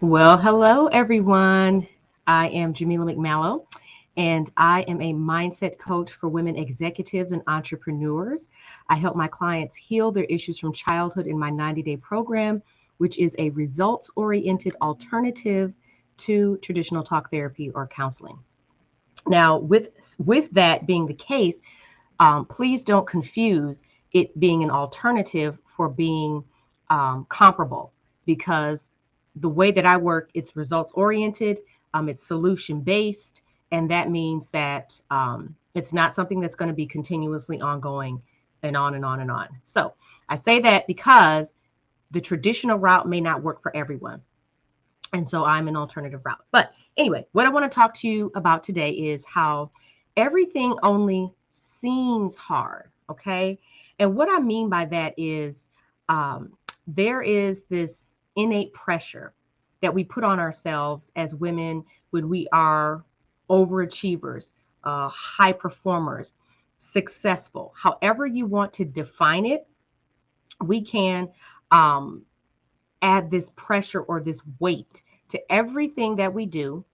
Well, hello, everyone. I am Jamila McMallow, and I am a mindset coach for women executives and entrepreneurs. I help my clients heal their issues from childhood in my 90-day program, which is a results oriented alternative to traditional talk therapy or counseling. Now, with that being the case, please don't confuse it being an alternative for being comparable, because the way that I work, it's results oriented, it's solution based, and that means that it's not something that's going to be continuously ongoing and on and on and on. So I say that because the traditional route may not work for everyone. And so I'm an alternative route. But anyway, what I want to talk to you about today is how everything only seems hard. Okay. And what I mean by that is there is this innate pressure that we put on ourselves as women when we are overachievers, high performers, successful, however you want to define it. We can um, add this pressure or this weight to everything that we do.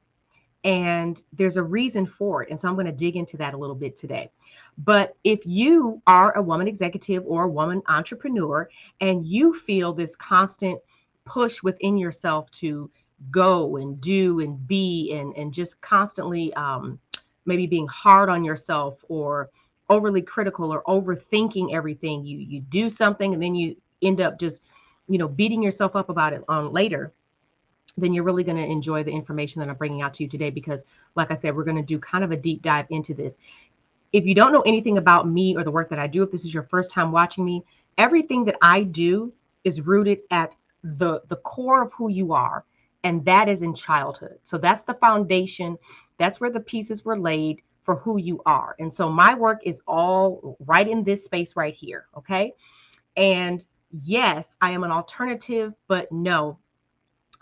And there's a reason for it. And so I'm going to dig into that a little bit today. But if you are a woman executive or a woman entrepreneur and you feel this constant push within yourself to go and do and be and just constantly maybe being hard on yourself or overly critical or overthinking everything, you do something and then you end up just beating yourself up about it later, then you're really going to enjoy the information that I'm bringing out to you today, because like I said, we're going to do kind of a deep dive into this. If you don't know anything about me or the work that I do, if this is your first time watching me, everything that I do is rooted at the core of who you are, and that is in childhood. So that's the foundation. That's where the pieces were laid for who you are. And so my work is all right in this space right here. Okay. And yes, I am an alternative, but no,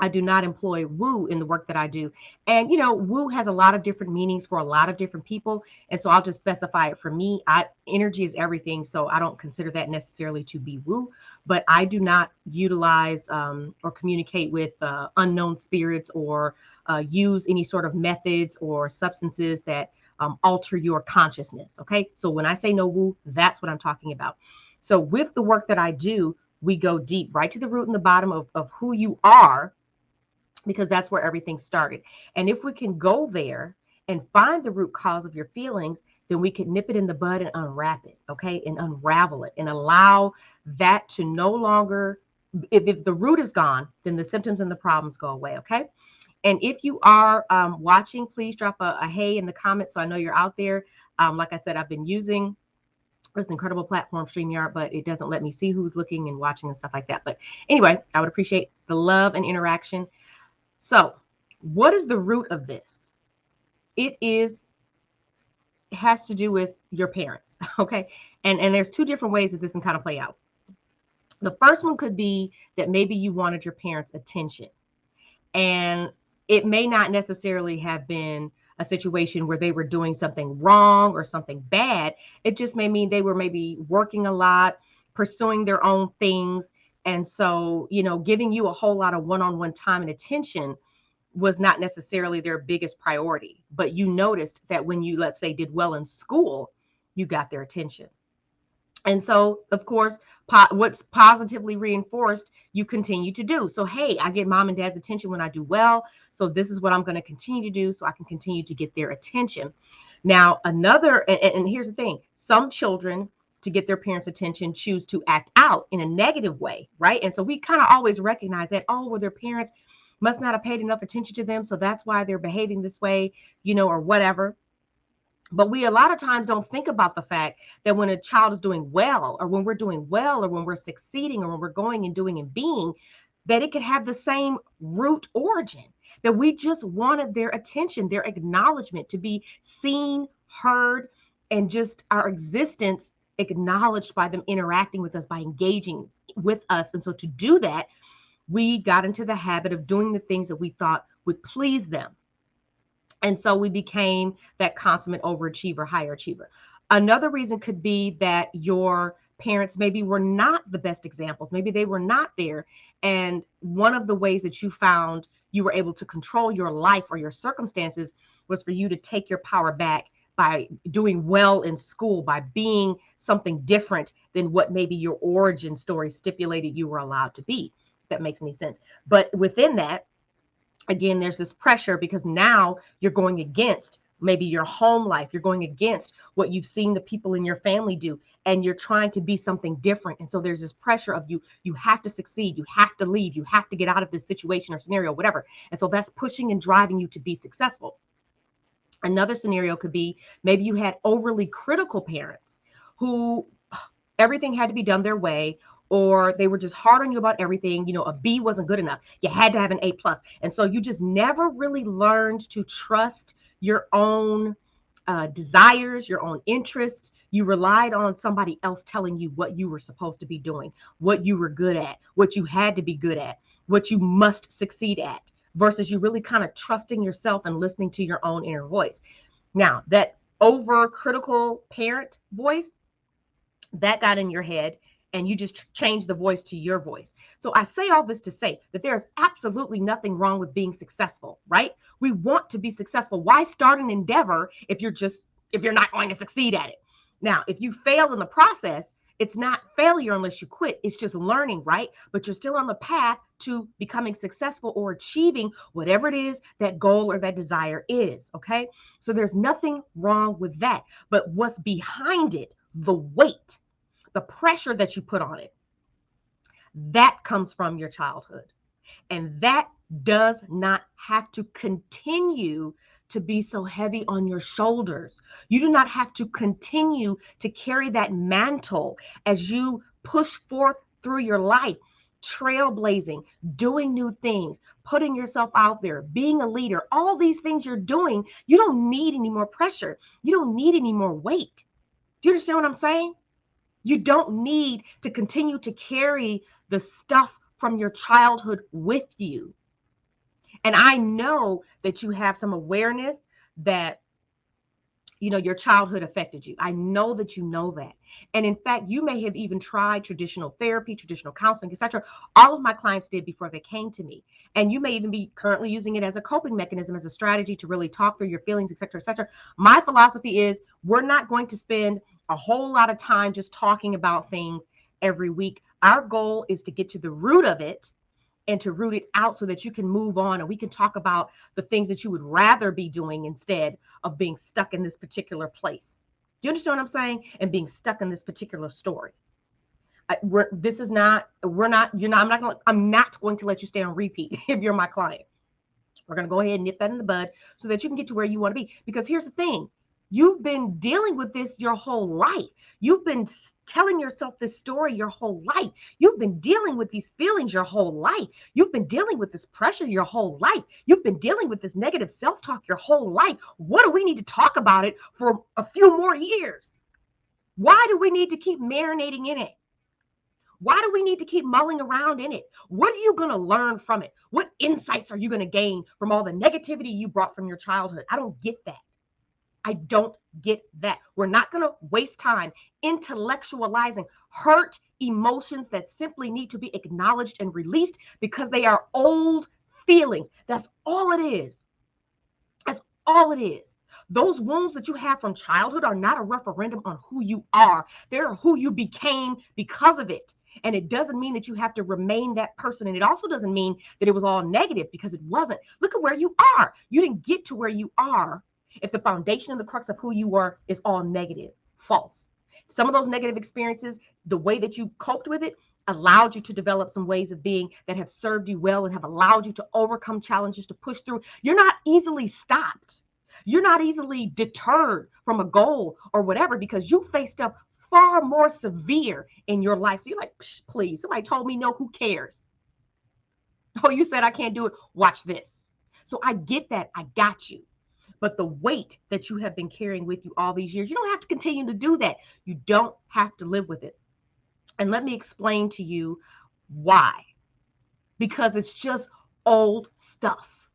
I do not employ woo in the work that I do. And, woo has a lot of different meanings for a lot of different people. And so I'll just specify it for me. Energy is everything. So I don't consider that necessarily to be woo, but I do not utilize or communicate with unknown spirits or use any sort of methods or substances that alter your consciousness. Okay. So when I say no woo, that's what I'm talking about. So with the work that I do, we go deep right to the root and the bottom of who you are, because that's where everything started. And if we can go there and find the root cause of your feelings, then we can nip it in the bud and unwrap it, okay, and unravel it and allow that to no longer, if the root is gone, then the symptoms and the problems go away, okay? And if you are watching, please drop a hey in the comments so I know you're out there. Like I said, I've been using this incredible platform, StreamYard, but it doesn't let me see who's looking and watching and stuff like that. But anyway, I would appreciate the love and interaction. So, what is the root of this? It has to do with your parents, okay? And there's two different ways that this can kind of play out. The first one could be that maybe you wanted your parents' attention, and it may not necessarily have been a situation where they were doing something wrong or something bad. It just may mean they were maybe working a lot, pursuing their own things, and so, giving you a whole lot of one-on-one time and attention was not necessarily their biggest priority. But you noticed that when you, let's say, did well in school, you got their attention. And so, of course, what's positively reinforced, you continue to do. So, hey, I get mom and dad's attention when I do well. So this is what I'm going to continue to do so I can continue to get their attention. Now, and here's the thing, some children, to get their parents' attention, choose to act out in a negative way, right? And so we kind of always recognize that, oh, well, their parents must not have paid enough attention to them, so that's why they're behaving this way, or whatever. But we a lot of times don't think about the fact that when a child is doing well, or when we're doing well, or when we're succeeding, or when we're going and doing and being, that it could have the same root origin, that we just wanted their attention, their acknowledgement, to be seen, heard, and just our existence acknowledged by them interacting with us, by engaging with us. And so to do that, we got into the habit of doing the things that we thought would please them. And so we became that consummate overachiever, higher achiever. Another reason could be that your parents maybe were not the best examples. Maybe they were not there. And one of the ways that you found you were able to control your life or your circumstances was for you to take your power back by doing well in school, by being something different than what maybe your origin story stipulated you were allowed to be. If that makes any sense. But within that, again, there's this pressure because now you're going against maybe your home life. You're going against what you've seen the people in your family do, and you're trying to be something different. And so there's this pressure of you have to succeed. You have to lead. You have to get out of this situation or scenario, whatever. And so that's pushing and driving you to be successful. Another scenario could be maybe you had overly critical parents who everything had to be done their way, or they were just hard on you about everything. You know, a B wasn't good enough. You had to have an A plus. And so you just never really learned to trust your own desires, your own interests. You relied on somebody else telling you what you were supposed to be doing, what you were good at, what you had to be good at, what you must succeed at, versus you really kind of trusting yourself and listening to your own inner voice. Now, that overcritical parent voice, that got in your head, and you just changed the voice to your voice. So I say all this to say that there's absolutely nothing wrong with being successful, right? We want to be successful. Why start an endeavor if you're not going to succeed at it? Now, if you fail in the process, it's not failure unless you quit. It's just learning, right? But you're still on the path to becoming successful or achieving whatever it is that goal or that desire is, okay? So there's nothing wrong with that. But what's behind it, the weight, the pressure that you put on it, that comes from your childhood. And that does not have to continue to be so heavy on your shoulders. You do not have to continue to carry that mantle as you push forth through your life, trailblazing, doing new things, putting yourself out there, being a leader. All these things you're doing, you don't need any more pressure. You don't need any more weight. Do you understand what I'm saying? You don't need to continue to carry the stuff from your childhood with you. And I know that you have some awareness that, you know, your childhood affected you. I know that you know that. And in fact, you may have even tried traditional therapy, traditional counseling, etc. All of my clients did before they came to me. And you may even be currently using it as a coping mechanism, as a strategy to really talk through your feelings, etc., etc. My philosophy is we're not going to spend a whole lot of time just talking about things every week. Our goal is to get to the root of it and to root it out so that you can move on and we can talk about the things that you would rather be doing instead of being stuck in this particular place. Do you understand what I'm saying? And being stuck in this particular story. I'm not going to let you stay on repeat if you're my client. We're going to go ahead and nip that in the bud so that you can get to where you want to be. Because here's the thing. You've been dealing with this your whole life. You've been telling yourself this story your whole life. You've been dealing with these feelings your whole life. You've been dealing with this pressure your whole life. You've been dealing with this negative self-talk your whole life. What do we need to talk about it for a few more years? Why do we need to keep marinating in it? Why do we need to keep mulling around in it? What are you going to learn from it? What insights are you going to gain from all the negativity you brought from your childhood? I don't get that. I don't get that. We're not going to waste time intellectualizing hurt emotions that simply need to be acknowledged and released because they are old feelings. That's all it is. That's all it is. Those wounds that you have from childhood are not a referendum on who you are. They're who you became because of it. And it doesn't mean that you have to remain that person. And it also doesn't mean that it was all negative, because it wasn't. Look at where you are. You didn't get to where you are if the foundation and the crux of who you were is all negative. False. Some of those negative experiences, the way that you coped with it, allowed you to develop some ways of being that have served you well and have allowed you to overcome challenges, to push through. You're not easily stopped. You're not easily deterred from a goal or whatever, because you faced up far more severe in your life. So you're like, please, somebody told me no, who cares? Oh, you said I can't do it. Watch this. So I get that. I got you. But the weight that you have been carrying with you all these years, you don't have to continue to do that. You don't have to live with it. And let me explain to you why. Because it's just old stuff.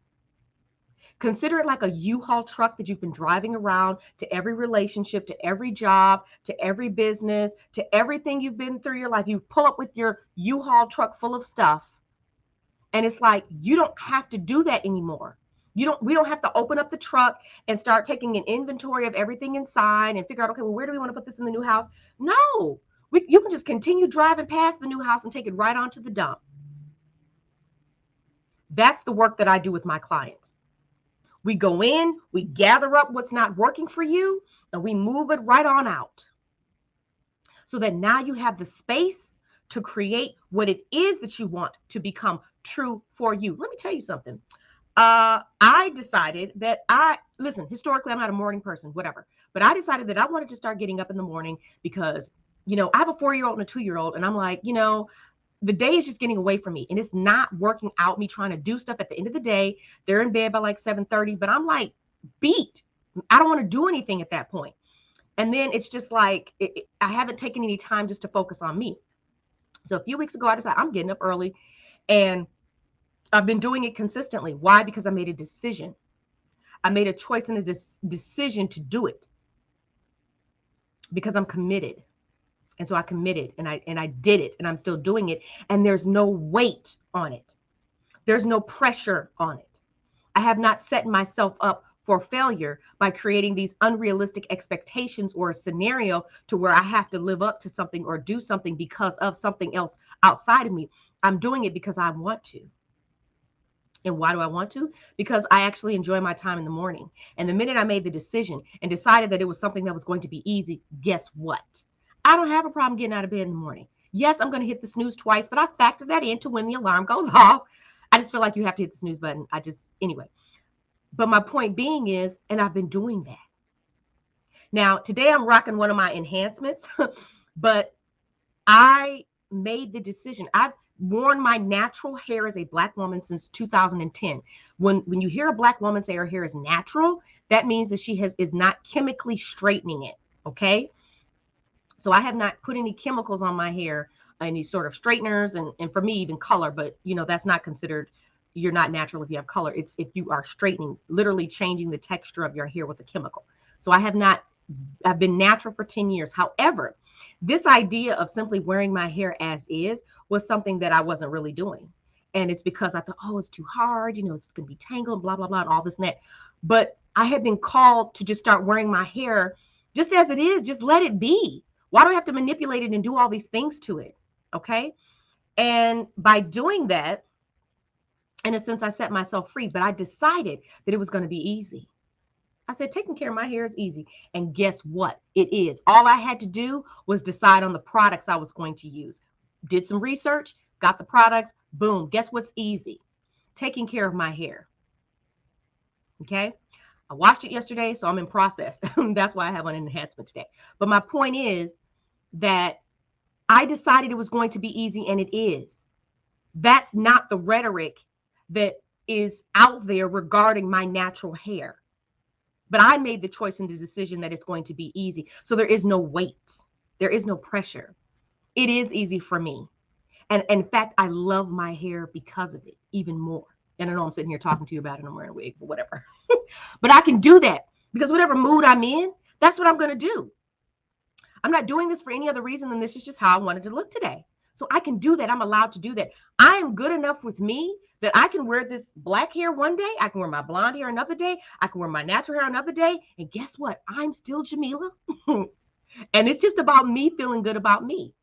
Consider it like a U-Haul truck that you've been driving around to every relationship, to every job, to every business, to everything you've been through your life. You pull up with your U-Haul truck full of stuff. And it's like, you don't have to do that anymore. We don't have to open up the truck and start taking an inventory of everything inside and figure out, okay, well, where do we want to put this in the new house? No, you can just continue driving past the new house and take it right onto the dump. That's the work that I do with my clients. We go in, we gather up what's not working for you, and we move it right on out. So that now you have the space to create what it is that you want to become true for you. Let me tell you something. I decided that listen, historically, I'm not a morning person, whatever, but I decided that I wanted to start getting up in the morning because, I have a 4-year-old and a 2-year-old, and I'm like, the day is just getting away from me and it's not working out, me trying to do stuff at the end of the day. They're in bed by like 7:30, but I'm like beat. I don't want to do anything at that point. And then it's just like, I haven't taken any time just to focus on me. So a few weeks ago, I decided I'm getting up early, and I've been doing it consistently. Why? Because I made a decision. I made a choice and a decision to do it because I'm committed. And so I committed and I did it, and I'm still doing it. And there's no weight on it. There's no pressure on it. I have not set myself up for failure by creating these unrealistic expectations or a scenario to where I have to live up to something or do something because of something else outside of me. I'm doing it because I want to. And why do I want to? Because I actually enjoy my time in the morning. And the minute I made the decision and decided that it was something that was going to be easy, guess what? I don't have a problem getting out of bed in the morning. Yes, I'm going to hit the snooze twice, but I factor that into when the alarm goes off. I just feel like you have to hit the snooze button. Anyway. But my point being is, and I've been doing that. Now, today I'm rocking one of my enhancements, but I made the decision. I've worn my natural hair as a Black woman since 2010. When you hear a Black woman say her hair is natural, that means that she is not chemically straightening it. Okay. So I have not put any chemicals on my hair, any sort of straighteners, and for me, even color, but that's not considered, you're not natural if you have color. It's if you are straightening, literally changing the texture of your hair with a chemical. So I've been natural for 10 years. However, this idea of simply wearing my hair as is was something that I wasn't really doing. And it's because I thought, oh, it's too hard. It's going to be tangled, blah, blah, blah, and all this and that. But I had been called to just start wearing my hair just as it is. Just let it be. Why do I have to manipulate it and do all these things to it? Okay. And by doing that, in a sense, I set myself free, but I decided that it was going to be easy. I said, taking care of my hair is easy. And guess what? It is. All I had to do was decide on the products I was going to use. Did some research, got the products, boom. Guess what's easy? Taking care of my hair. Okay. I washed it yesterday, so I'm in process. That's why I have an enhancement today. But my point is that I decided it was going to be easy, and it is. That's not the rhetoric that is out there regarding my natural hair. But I made the choice and the decision that it's going to be easy. So there is no weight. There is no pressure. It is easy for me. And in fact, I love my hair because of it even more. And I know I'm sitting here talking to you about it and I'm wearing a wig, but whatever. But I can do that because whatever mood I'm in, that's what I'm going to do. I'm not doing this for any other reason than this is just how I wanted to look today. So I can do that. I'm allowed to do that. I am good enough with me that I can wear this black hair one day. I can wear my blonde hair another day. I can wear my natural hair another day. And guess what? I'm still Jamila. And it's just about me feeling good about me.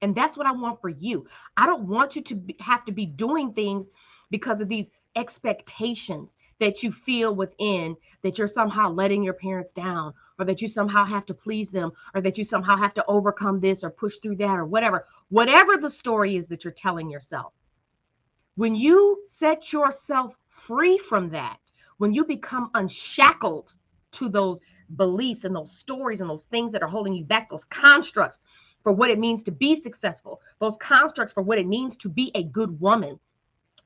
And that's what I want for you. I don't want you to have to be doing things because of these expectations that you feel within, that you're somehow letting your parents down, or that you somehow have to please them, or that you somehow have to overcome this or push through that or whatever the story is that you're telling yourself. When you set yourself free from that, when you become unshackled to those beliefs and those stories and those things that are holding you back, those constructs for what it means to be successful, those constructs for what it means to be a good woman,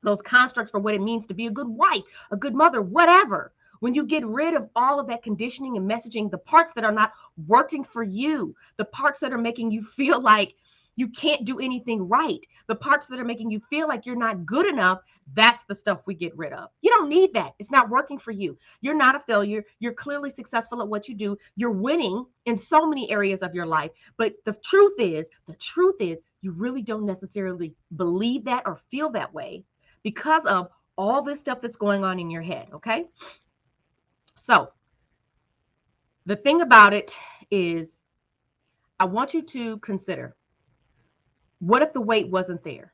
those constructs for what it means to be a good wife, a good mother, whatever. When you get rid of all of that conditioning and messaging, the parts that are not working for you, the parts that are making you feel like You can't do anything right. The parts that are making you feel like you're not good enough, that's the stuff we get rid of. You don't need that. It's not working for you. You're not a failure. You're clearly successful at what you do. You're winning in so many areas of your life. But the truth is, you really don't necessarily believe that or feel that way because of all this stuff that's going on in your head. Okay. So the thing about it is, I want you to consider, what if the weight wasn't there?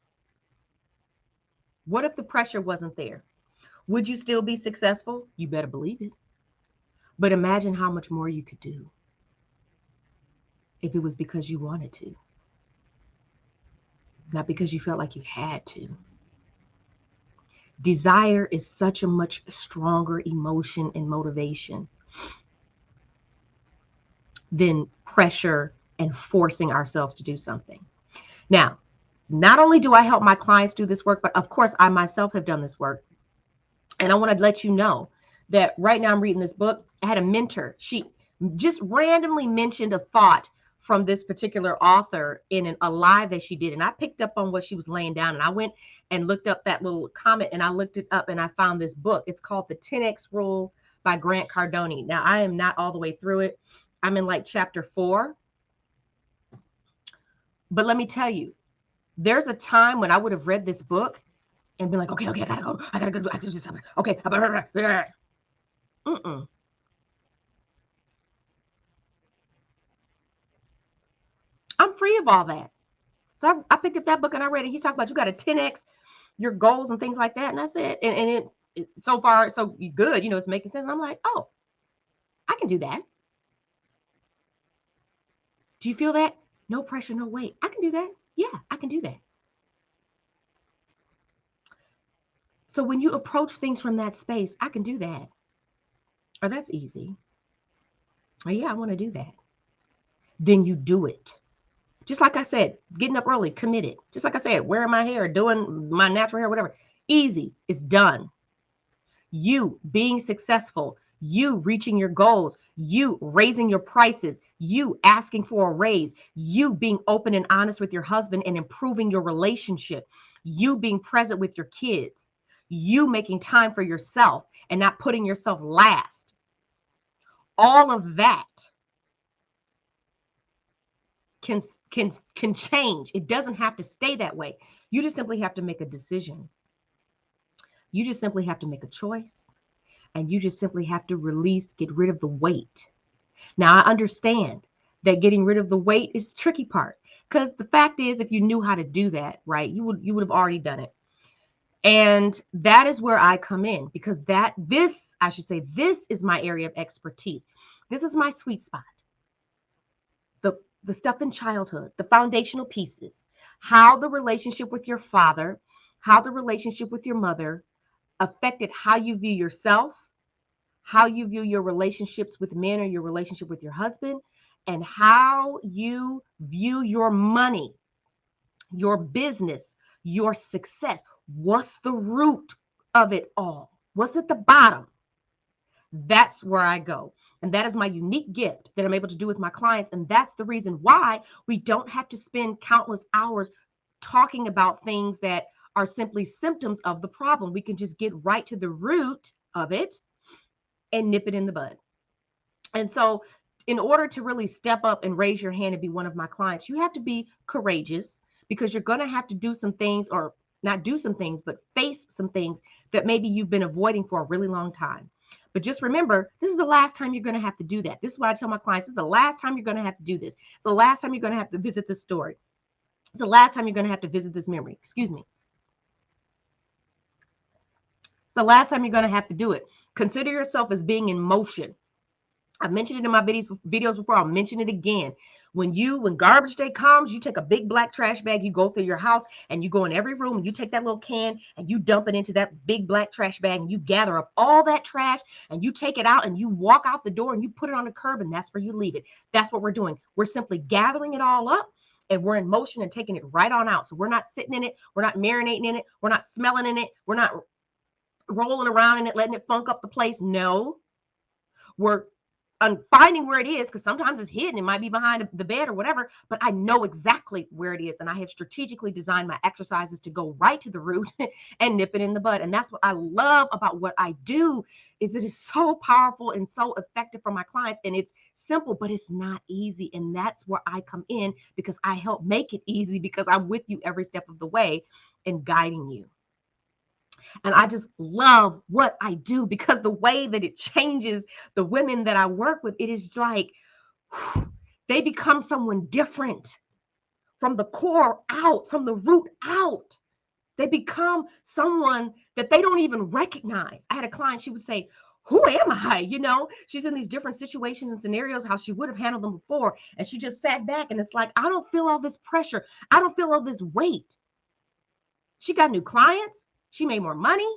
What if the pressure wasn't there? Would you still be successful? You better believe it. But imagine how much more you could do if it was because you wanted to, not because you felt like you had to. Desire is such a much stronger emotion and motivation than pressure and forcing ourselves to do something. Now, not only do I help my clients do this work, but of course I myself have done this work. And I want to let you know that right now I'm reading this book. I had a mentor. She just randomly mentioned a thought from this particular author in a live that she did. And I picked up on what she was laying down. And I went and looked up that little comment, and I looked it up, and I found this book. It's called The 10X Rule by Grant Cardone. Now, I am not all the way through it. I'm in like chapter 4. But let me tell you, there's a time when I would have read this book and been like, okay, I gotta go do this. Okay. Mm-mm. I'm free of all that. So I picked up that book and I read it. He's talking about you got to 10X your goals and things like that. And I said, and it so far, so good, it's making sense. And I'm like, oh, I can do that. Do you feel that? No pressure, no weight. I can do that. Yeah, I can do that. So when you approach things from that space, I can do that. Or that's easy. Or yeah, I want to do that. Then you do it. Just like I said, getting up early, committed. Just like I said, wearing my hair, doing my natural hair, whatever. Easy. It's done. You being successful, you reaching your goals, you raising your prices, you asking for a raise, you being open and honest with your husband and improving your relationship, you being present with your kids, you making time for yourself and not putting yourself last. All of that can change. It doesn't have to stay that way. You just simply have to make a decision. You just simply have to make a choice, and you just simply have to get rid of the weight. Now, I understand that getting rid of the weight is the tricky part, because the fact is, if you knew how to do that, right, you would have already done it. And that is where I come in, because this is my area of expertise. This is my sweet spot. The stuff in childhood, the foundational pieces, how the relationship with your father, how the relationship with your mother affected how you view yourself, how you view your relationships with men or your relationship with your husband, and how you view your money, your business, your success. What's the root of it all? What's at the bottom? That's where I go. And that is my unique gift that I'm able to do with my clients. And that's the reason why we don't have to spend countless hours talking about things that are simply symptoms of the problem. We can just get right to the root of it and nip it in the bud. And so in order to really step up and raise your hand and be one of my clients, you have to be courageous, because you're going to have to do some things, or not do some things, but face some things that maybe you've been avoiding for a really long time. But just remember, this is the last time you're going to have to do that. This is what I tell my clients. This is the last time you're going to have to do this. It's the last time you're going to have to visit this story. It's the last time you're going to have to visit this memory. Excuse me. It's the last time you're going to have to do it. Consider yourself as being in motion. I've mentioned it in my videos before. I'll mention it again. When garbage day comes, you take a big black trash bag, you go through your house and you go in every room and you take that little can and you dump it into that big black trash bag, and you gather up all that trash and you take it out and you walk out the door and you put it on the curb, and that's where you leave it. That's what we're doing. We're simply gathering it all up, and we're in motion and taking it right on out. So we're not sitting in it. We're not marinating in it. We're not smelling in it. We're not rolling around in it, letting it funk up the place. No, we're finding where it is, because sometimes it's hidden. It might be behind the bed or whatever, but I know exactly where it is. And I have strategically designed my exercises to go right to the root and nip it in the bud. And that's what I love about what I do, is it is so powerful and so effective for my clients. And it's simple, but it's not easy. And that's where I come in, because I help make it easy, because I'm with you every step of the way and guiding you. And I just love what I do, because the way that it changes the women that I work with, it is like they become someone different from the core out, from the root out. They become someone that they don't even recognize. I had a client, she would say, who am I? You know, she's in these different situations and scenarios, how she would have handled them before. And she just sat back and it's like, I don't feel all this pressure. I don't feel all this weight. She got new clients. She made more money.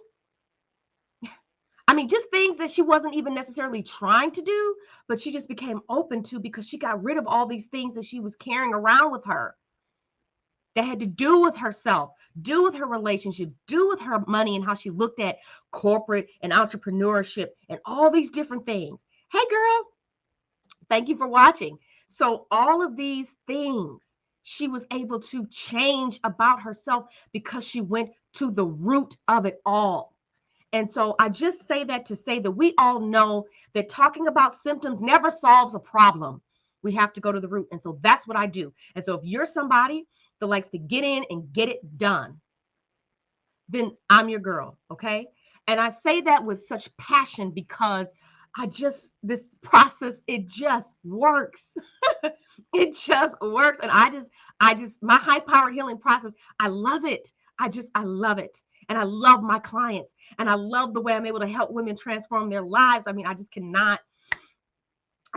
I mean, just things that she wasn't even necessarily trying to do, but she just became open to, because she got rid of all these things that she was carrying around with her that had to do with herself, do with her relationship, do with her money, and how she looked at corporate and entrepreneurship and all these different things. Hey, girl, thank you for watching. So all of these things she was able to change about herself, because she went to the root of it all. And so I just say that to say that we all know that talking about symptoms never solves a problem. We have to go to the root. And so that's what I do. And so if you're somebody that likes to get in and get it done, then I'm your girl. Okay. And I say that with such passion, because this process, it just works. It just works. And my high power healing process, I love it. I love it. And I love my clients, and I love the way I'm able to help women transform their lives. I mean, I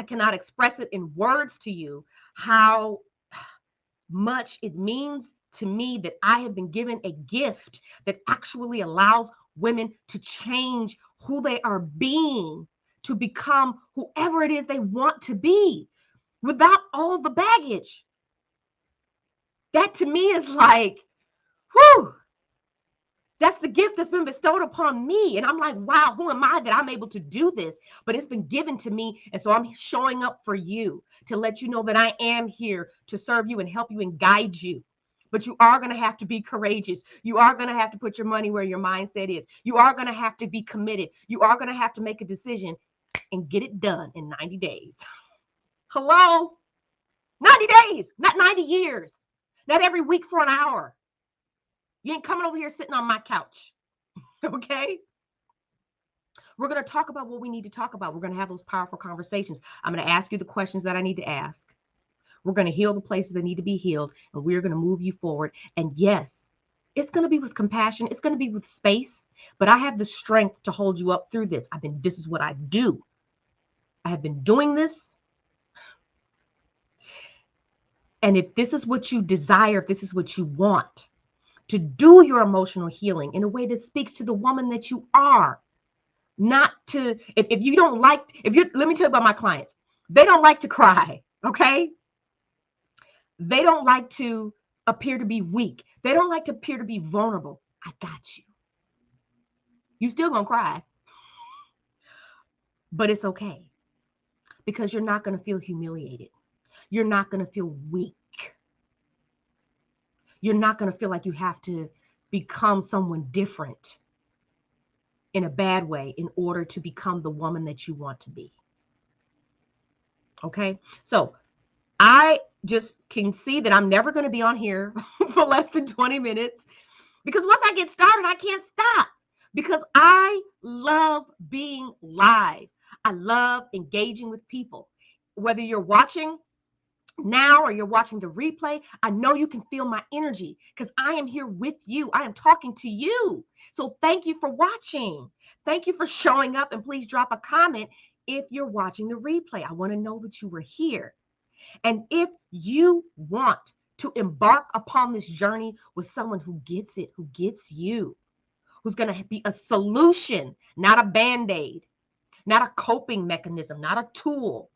cannot express it in words to you how much it means to me that I have been given a gift that actually allows women to change who they are being, to become whoever it is they want to be, without all the baggage. That to me is like, whew, that's the gift that's been bestowed upon me. And I'm like, wow, who am I that I'm able to do this? But it's been given to me. And so I'm showing up for you, to let you know that I am here to serve you and help you and guide you. But you are going to have to be courageous. You are going to have to put your money where your mindset is. You are going to have to be committed. You are going to have to make a decision and get it done in 90 days. Hello? 90 days, not 90 years, not every week for an hour. You ain't coming over here sitting on my couch. Okay? We're going to talk about what we need to talk about. We're going to have those powerful conversations. I'm going to ask you the questions that I need to ask. We're going to heal the places that need to be healed, and we're going to move you forward. And yes, it's going to be with compassion. It's going to be with space, but I have the strength to hold you up through this. This is what I do. I have been doing this. And if this is what you desire, if this is what you want, to do your emotional healing in a way that speaks to the woman that you are, not to, if you don't like, let me tell you about my clients. They don't like to cry, okay? They don't like to appear to be weak. They don't like to appear to be vulnerable. I got you. You still gonna cry, but it's okay, because you're not gonna feel humiliated. You're not gonna feel weak. You're not gonna feel like you have to become someone different in a bad way in order to become the woman that you want to be. Okay, so I just can see that I'm never going to be on here for less than 20 minutes, because once I get started, I can't stop, because I love being live. I love engaging with people. Whether you're watching now or you're watching the replay, I know you can feel my energy, because I am here with you. I am talking to you. So thank you for watching. Thank you for showing up, and please drop a comment if you're watching the replay. I want to know that you were here. And if you want to embark upon this journey with someone who gets it, who gets you, who's going to be a solution, not a band-aid, not a coping mechanism, not a tool,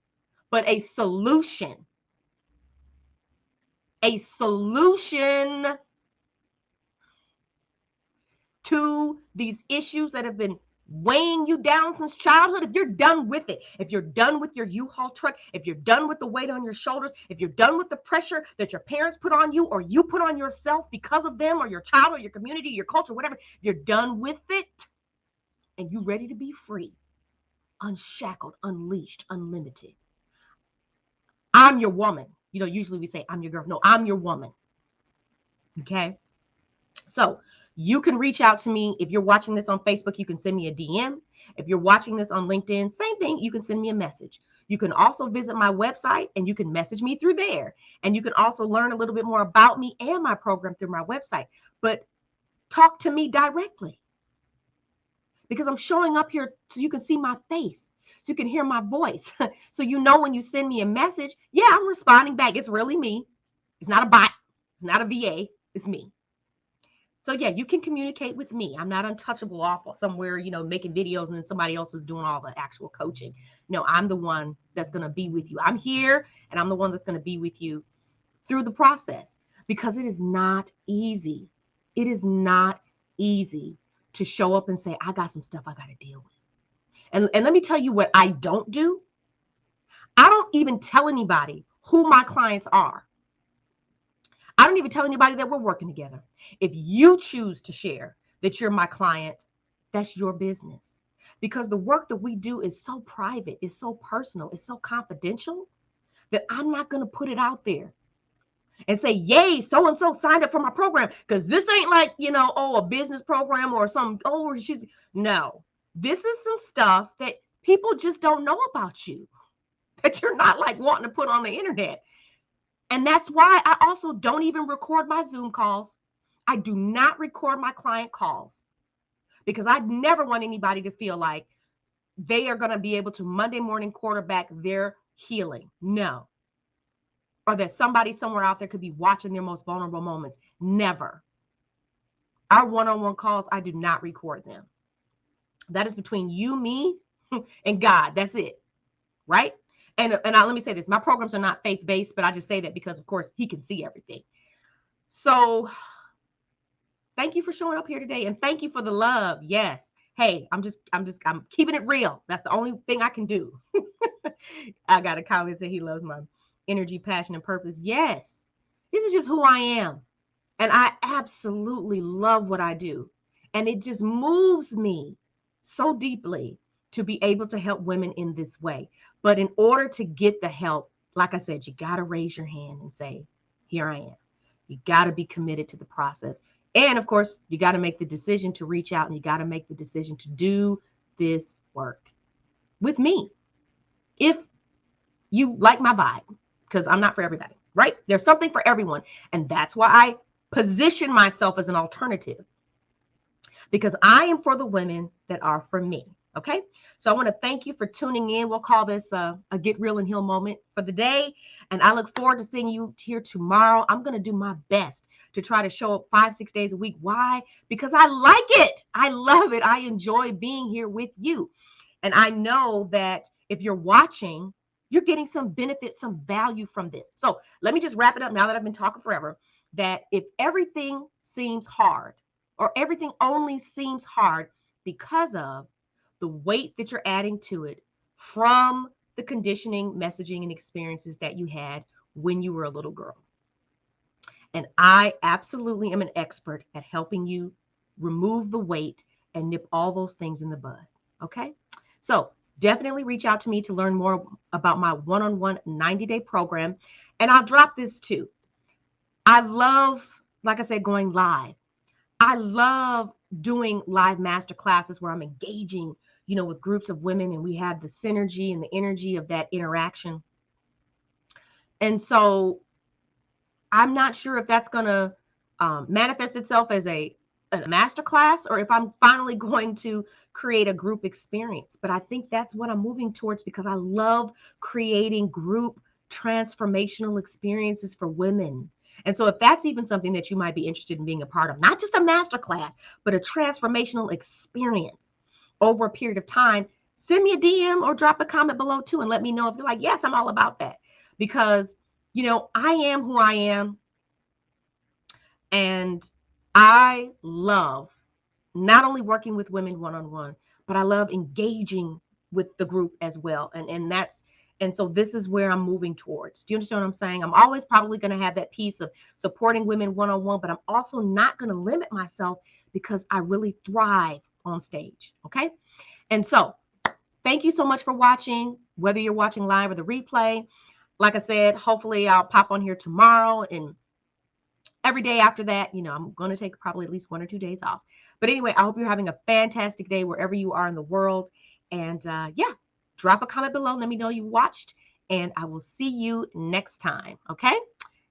but a solution. A solution to these issues that have been weighing you down since childhood, if you're done with it, if you're done with your U-Haul truck, if you're done with the weight on your shoulders, if you're done with the pressure that your parents put on you or you put on yourself because of them or your child or your community, your culture, whatever, if you're done with it and you're ready to be free, unshackled, unleashed, unlimited, I'm your woman. Usually we say, I'm your girl. No, I'm your woman. Okay. So you can reach out to me. If you're watching this on Facebook, you can send me a DM. If you're watching this on LinkedIn, same thing. You can send me a message. You can also visit my website and you can message me through there. And you can also learn a little bit more about me and my program through my website. But talk to me directly because I'm showing up here so you can see my face, so you can hear my voice. So when you send me a message, yeah, I'm responding back. It's really me. It's not a bot. It's not a VA. It's me. So yeah, you can communicate with me. I'm not untouchable off somewhere, making videos and then somebody else is doing all the actual coaching. No, I'm the one that's going to be with you. I'm here and I'm the one that's going to be with you through the process because it is not easy. It is not easy to show up and say, I got some stuff I got to deal with. And let me tell you what I don't do. I don't even tell anybody who my clients are. I don't even tell anybody that we're working together. If you choose to share that you're my client, that's your business. Because the work that we do is so private, it's so personal, it's so confidential that I'm not going to put it out there and say, yay, so-and-so signed up for my program. Because this ain't like, a business program or no. This is some stuff that people just don't know about you, that you're not like wanting to put on the internet. And that's why I also don't even record my Zoom calls. I do not record my client calls because I never want anybody to feel like they are going to be able to Monday morning quarterback their healing. No. Or that somebody somewhere out there could be watching their most vulnerable moments. Never. Our one-on-one calls, I do not record them. That is between you, me, and God. That's it. Right? And let me say this, my programs are not faith-based, but I just say that because, of course, he can see everything. So thank you for showing up here today. And thank you for the love. Yes. Hey, I'm keeping it real. That's the only thing I can do. I got a comment that he loves my energy, passion, and purpose. Yes. This is just who I am. And I absolutely love what I do. And it just moves me so deeply to be able to help women in this way. But in order to get the help, like I said, you got to raise your hand and say, here I am. You got to be committed to the process. And of course, you got to make the decision to reach out and you got to make the decision to do this work with me. If you like my vibe, because I'm not for everybody, right? There's something for everyone. And that's why I position myself as an alternative, because I am for the women that are for me. Okay, so I want to thank you for tuning in. We'll call this a Get Real and Heal moment for the day. And I look forward to seeing you here tomorrow. I'm going to do my best to try to show up 5-6 days a week. Why? Because I like it. I love it. I enjoy being here with you. And I know that if you're watching, you're getting some benefit, some value from this. So let me just wrap it up now that I've been talking forever, that if everything seems hard or everything only seems hard because of the weight that you're adding to it from the conditioning, messaging, and experiences that you had when you were a little girl. And I absolutely am an expert at helping you remove the weight and nip all those things in the bud. Okay? So definitely reach out to me to learn more about my one-on-one 90-day program. And I'll drop this too. I love, like I said, going live. I love doing live master classes where I'm engaging with groups of women and we have the synergy and the energy of that interaction. And so I'm not sure if that's going to manifest itself as a master class or if I'm finally going to create a group experience. But I think that's what I'm moving towards because I love creating group transformational experiences for women. And so if that's even something that you might be interested in being a part of, not just a master class, but a transformational experience over a period of time, send me a DM or drop a comment below too and let me know if you're like, yes, I'm all about that. Because, I am who I am. And I love not only working with women one-on-one, but I love engaging with the group as well. And so this is where I'm moving towards. Do you understand what I'm saying? I'm always probably going to have that piece of supporting women one-on-one, but I'm also not going to limit myself because I really thrive on stage. Okay. And so thank you so much for watching, whether you're watching live or the replay. Like I said, hopefully I'll pop on here tomorrow, and every day after that, I'm going to take probably at least 1 or 2 days off. But anyway, I hope you're having a fantastic day wherever you are in the world. And yeah, drop a comment below. Let me know you watched, and I will see you next time. Okay.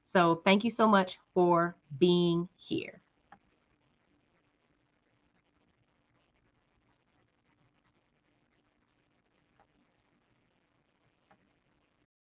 So thank you so much for being here.